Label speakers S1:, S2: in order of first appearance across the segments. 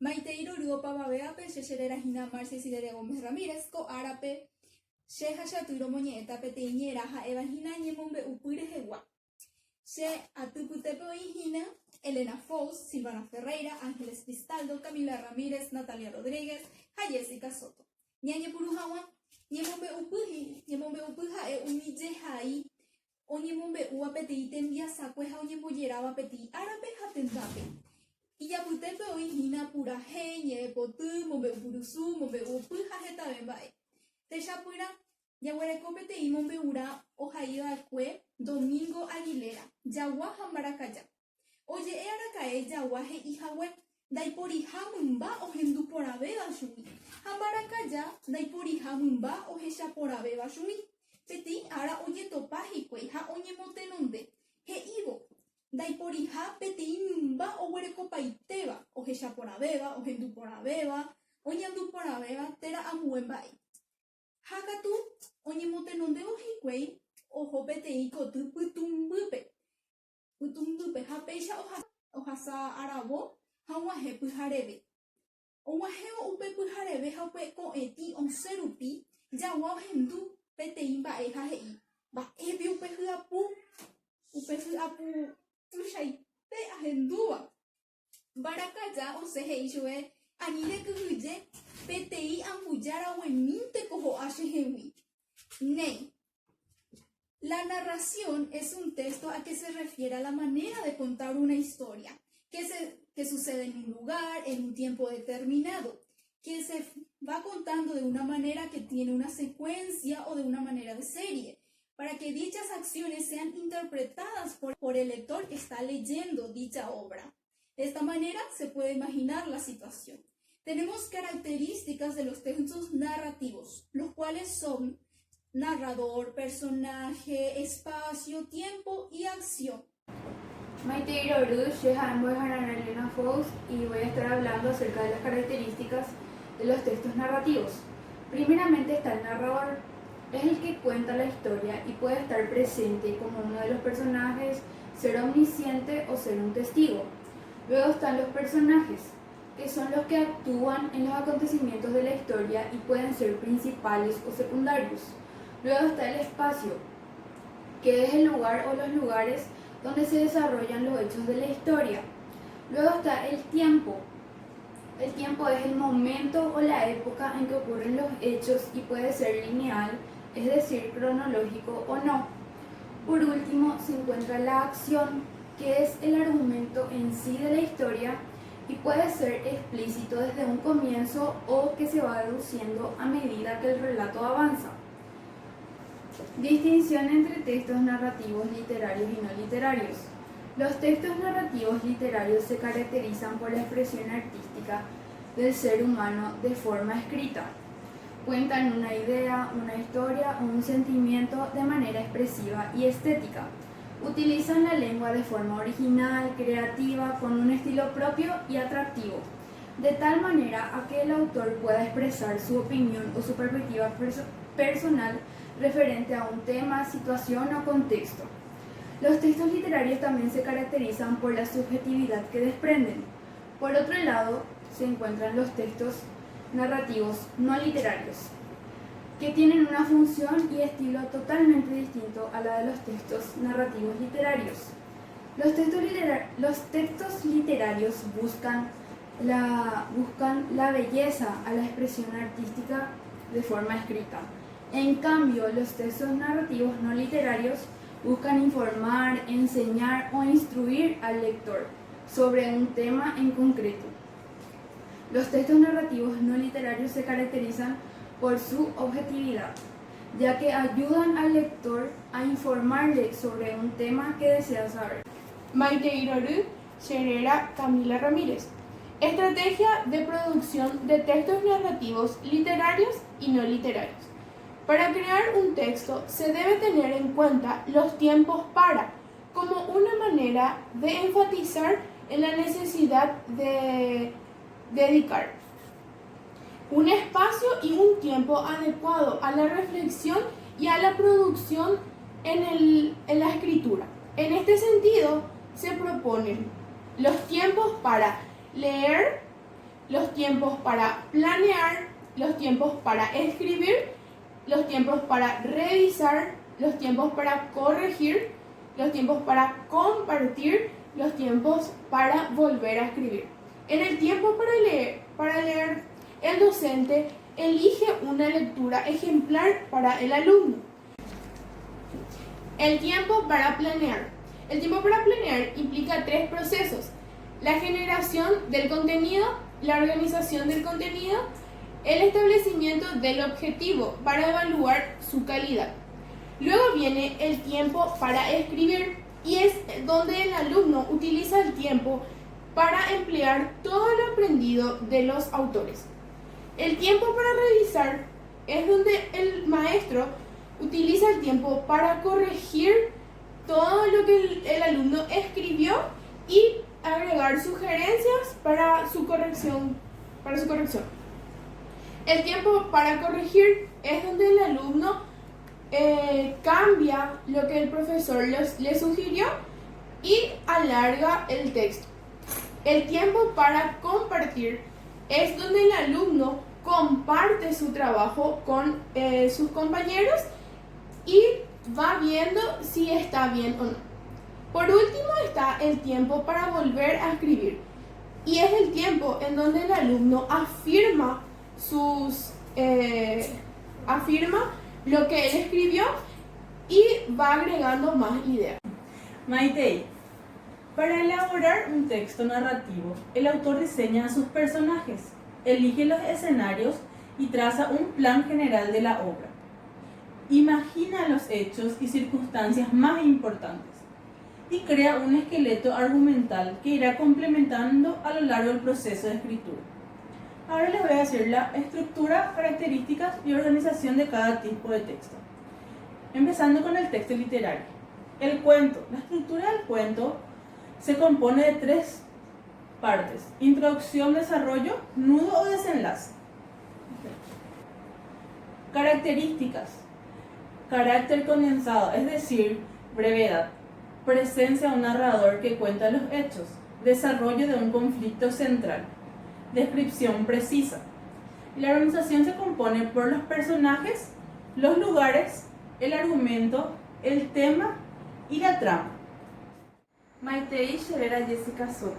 S1: Maiteiro Ruopa Babeape, Shesherera Hina Marcia Sidere Gómez Ramírez, Co Arape, Sheha Shaturo Moñeta, Peteiñera, Evangina Ñemombe Upure Jewa. She Atuputepe Hina, Elena Fous, Silvana Ferreira, Ángeles Cristaldo, Camila Ramírez, Natalia Rodríguez, Jessica Soto. Ñañe Purujawa, Ñemombe Upuja, Umille Jai, Oñemombe Uapeti, Tembia Sacueja, Oñemboyera, Apeti, Arape Hatendape. Y ya putepe hoy hina pura heñe, potu, mombe upurusu, mombe upuja jeta bembae. Te chapura, ya huerecopete y mombe ura, ojaída al cue, Domingo Aguilera, Yagua Jambaracaya. Oye, aracae, yaguaje y jahue, daipori hamumba o hendu por abeba shumi. Jambaracaya, daipori hamumba o hecha por abeba shumi. Peti, ara oye topaji cue, ja oñe motenonde, he ibo. Daiporiha peti mumba o huerecopa iteba, o hecha por abeba, o hendu por abeba, o ñandu por abeba, tera amuembae. Hakatu, oñemote nonde ojiquei, o jopete ikotu putumbupe. Putumbupe, hapeisha o hasa arabo, hawahe pujarebe. O waheo upe pujarebe, hape ko eti on serupi, yawa hendu pete imbae hahei. Ba ebi upe huapu, Pushaite ahendua. Baracaya o seheishue, anile kuhuje, PTI ambuyara hueminte cojo ashehewi. Nei. La narración es un texto a que se refiere a la manera de contar una historia, que sucede en un lugar, en un tiempo determinado, que se va contando de una manera que tiene una secuencia o de una manera de serie, para que dichas acciones sean interpretadas por el lector que está leyendo dicha obra. De esta manera se puede imaginar la situación. Tenemos características de los textos narrativos, los cuales son narrador, personaje, espacio, tiempo y acción.
S2: Maiteiro Rush, Elena Fous, y voy a estar hablando acerca de las características de los textos narrativos. Primeramente está el narrador. Es el que cuenta la historia y puede estar presente como uno de los personajes, ser omnisciente o ser un testigo. Luego están los personajes, que son los que actúan en los acontecimientos de la historia y pueden ser principales o secundarios. Luego está el espacio, que es el lugar o los lugares donde se desarrollan los hechos de la historia. Luego está el tiempo. El tiempo es el momento o la época en que ocurren los hechos y puede ser lineal, es decir, cronológico o no. Por último, se encuentra la acción, que es el argumento en sí de la historia y puede ser explícito desde un comienzo o que se va reduciendo a medida que el relato avanza. Distinción entre textos narrativos literarios y no literarios. Los textos narrativos literarios se caracterizan por la expresión artística del ser humano de forma escrita. Cuentan una idea, una historia o un sentimiento de manera expresiva y estética. Utilizan la lengua de forma original, creativa, con un estilo propio y atractivo, de tal manera a que el autor pueda expresar su opinión o su perspectiva personal referente a un tema, situación o contexto. Los textos literarios también se caracterizan por la subjetividad que desprenden. Por otro lado, se encuentran los textos narrativos no literarios, que tienen una función y estilo totalmente distinto a la de los textos narrativos literarios. Los textos literarios buscan la belleza a la expresión artística de forma escrita. En cambio, los textos narrativos no literarios buscan informar, enseñar o instruir al lector sobre un tema en concreto. Los textos narrativos no literarios se caracterizan por su objetividad, ya que ayudan al lector a informarle sobre un tema que desea saber.
S3: Maiteiro Sherera Camila Ramírez. Estrategia de producción de textos narrativos literarios y no literarios. Para crear un texto se debe tener en cuenta los tiempos como una manera de enfatizar en la necesidad de dedicar un espacio y un tiempo adecuado a la reflexión y a la producción en la escritura. En este sentido, se proponen los tiempos para leer, los tiempos para planear, los tiempos para escribir, los tiempos para revisar, los tiempos para corregir, los tiempos para compartir, los tiempos para volver a escribir. En el tiempo para leer, el docente elige una lectura ejemplar para el alumno. El tiempo para planear. El tiempo para planear implica 3 procesos: la generación del contenido, la organización del contenido, el establecimiento del objetivo para evaluar su calidad. Luego viene el tiempo para escribir, y es donde el alumno utiliza el tiempo para emplear todo lo aprendido de los autores. El tiempo para revisar es donde el maestro utiliza el tiempo para corregir todo lo que el alumno escribió y agregar sugerencias para su corrección. El tiempo para corregir es donde el alumno cambia lo que el profesor le sugirió y alarga el texto. El tiempo para compartir es donde el alumno comparte su trabajo con sus compañeros y va viendo si está bien o no. Por último está el tiempo para volver a escribir, y es el tiempo en donde el alumno afirma lo que él escribió y va agregando más ideas.
S4: Maitei, para elaborar un texto narrativo, el autor diseña a sus personajes, elige los escenarios y traza un plan general de la obra. Imagina los hechos y circunstancias más importantes y crea un esqueleto argumental que irá complementando a lo largo del proceso de escritura. Ahora les voy a decir la estructura, características y organización de cada tipo de texto. Empezando con el texto literario. El cuento. La estructura del cuento se compone de 3 partes: introducción, desarrollo, nudo o desenlace. Características. Carácter condensado, es decir, brevedad. Presencia de un narrador que cuenta los hechos. Desarrollo de un conflicto central. Descripción precisa. La organización se compone por los personajes, los lugares, el argumento, el tema y la trama.
S2: Maitei Sherera Jessica Soto.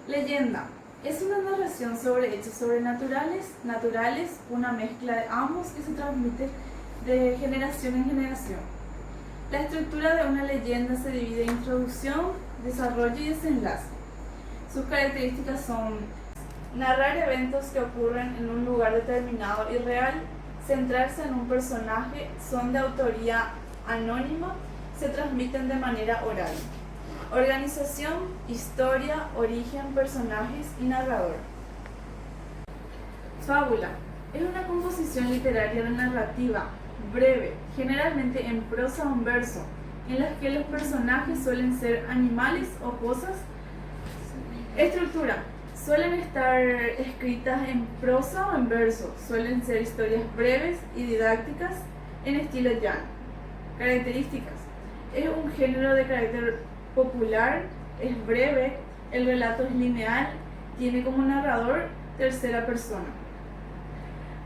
S2: Leyenda. Es una narración sobre hechos sobrenaturales, naturales, una mezcla de ambos que se transmite de generación en generación. La estructura de una leyenda se divide en introducción, desarrollo y desenlace. Sus características son narrar eventos que ocurren en un lugar determinado y real, centrarse en un personaje, son de autoría anónima, se transmiten de manera oral. Organización, historia, origen, personajes y narrador. Fábula. Es una composición literaria de narrativa breve, generalmente en prosa o en verso, en las que los personajes suelen ser animales o cosas. Estructura. Suelen estar escritas en prosa o en verso, suelen ser historias breves y didácticas en estilo llano. Características. Es un género de carácter popular, es breve, el relato es lineal, tiene como narrador tercera persona.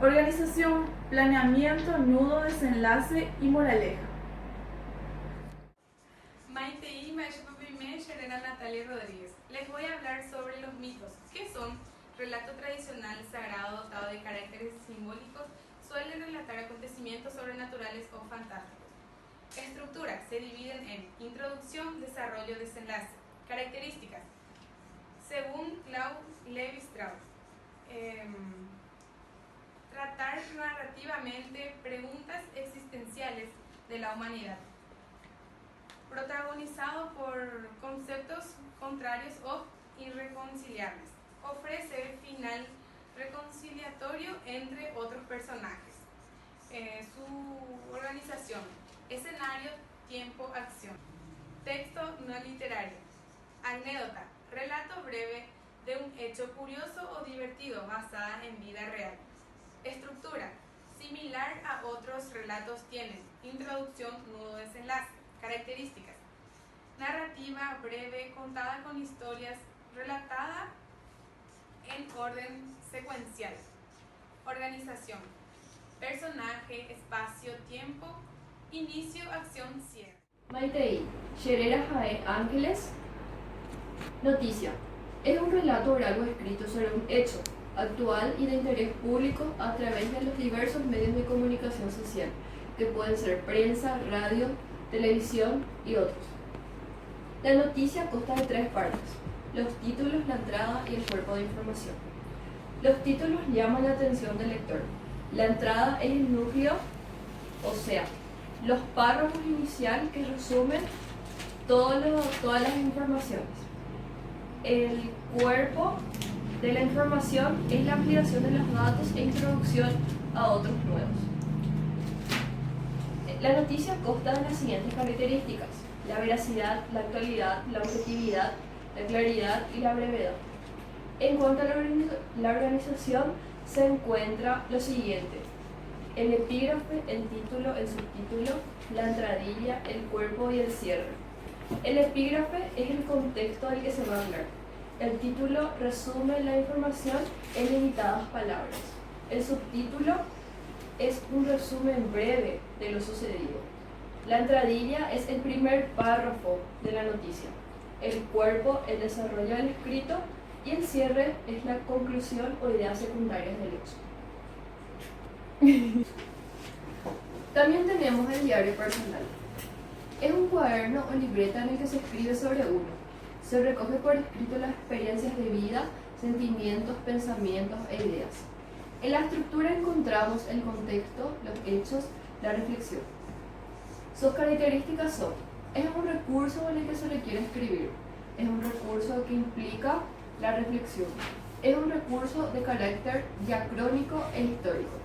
S2: Organización, planeamiento, nudo, desenlace y moraleja.
S5: Maitei Maishupapime Sherena Natalia Rodríguez. Les voy a hablar sobre los mitos, que son relato tradicional sagrado dotado de caracteres simbólicos, suelen relatar acontecimientos sobrenaturales o fantásticos. Estructura, se dividen en introducción, desarrollo, desenlace. Características, según Claude Lévi-Strauss, tratar narrativamente preguntas existenciales de la humanidad, protagonizado por conceptos contrarios o irreconciliables. Ofrece final reconciliatorio entre otros personajes. Su organización: escenario, tiempo, acción. Texto no literario. Anécdota, relato breve de un hecho curioso o divertido basada en vida real. Estructura, similar a otros relatos, tienen introducción, nudo, desenlace. Características: narrativa breve contada con historias relatada en orden secuencial. Organización. Personaje, espacio, tiempo, inicio, acción, cierre.
S2: Maitei, Sherera Jae Ángeles. Noticia. Es un relato oral o escrito sobre un hecho actual y de interés público a través de los diversos medios de comunicación social, que pueden ser prensa, radio, televisión y otros. La noticia consta de 3 partes: los títulos, la entrada y el cuerpo de información. Los títulos llaman la atención del lector. La entrada es el núcleo, o sea, los párrafos iniciales que resumen todas las informaciones. El cuerpo de la información es la ampliación de los datos e introducción a otros nuevos. La noticia consta de las siguientes características: la veracidad, la actualidad, la objetividad, la claridad y la brevedad. En cuanto a la organización, se encuentra lo siguiente: el epígrafe, el título, el subtítulo, la entradilla, el cuerpo y el cierre. El epígrafe es el contexto del que se va a hablar. El título resume la información en limitadas palabras. El subtítulo es un resumen breve de lo sucedido. La entradilla es el primer párrafo de la noticia. El cuerpo, el desarrollo del escrito, y el cierre es la conclusión o ideas secundarias del hecho. También tenemos el diario personal. Es un cuaderno o libreta en el que se escribe sobre uno. Se recoge por escrito las experiencias de vida, sentimientos, pensamientos e ideas. En la estructura encontramos el contexto, los hechos, la reflexión. Sus características son: es un recurso en el que se requiere escribir, es un recurso que implica la reflexión, es un recurso de carácter diacrónico e histórico.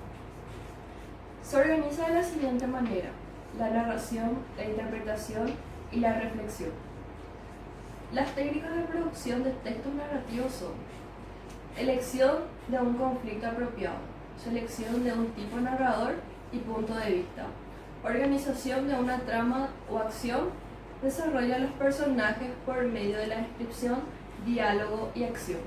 S2: Se organiza de la siguiente manera: la narración, la interpretación y la reflexión. Las técnicas de producción de textos narrativos son: elección de un conflicto apropiado, selección de un tipo narrador y punto de vista, organización de una trama o acción, desarrollo de los personajes por medio de la descripción, diálogo y acción.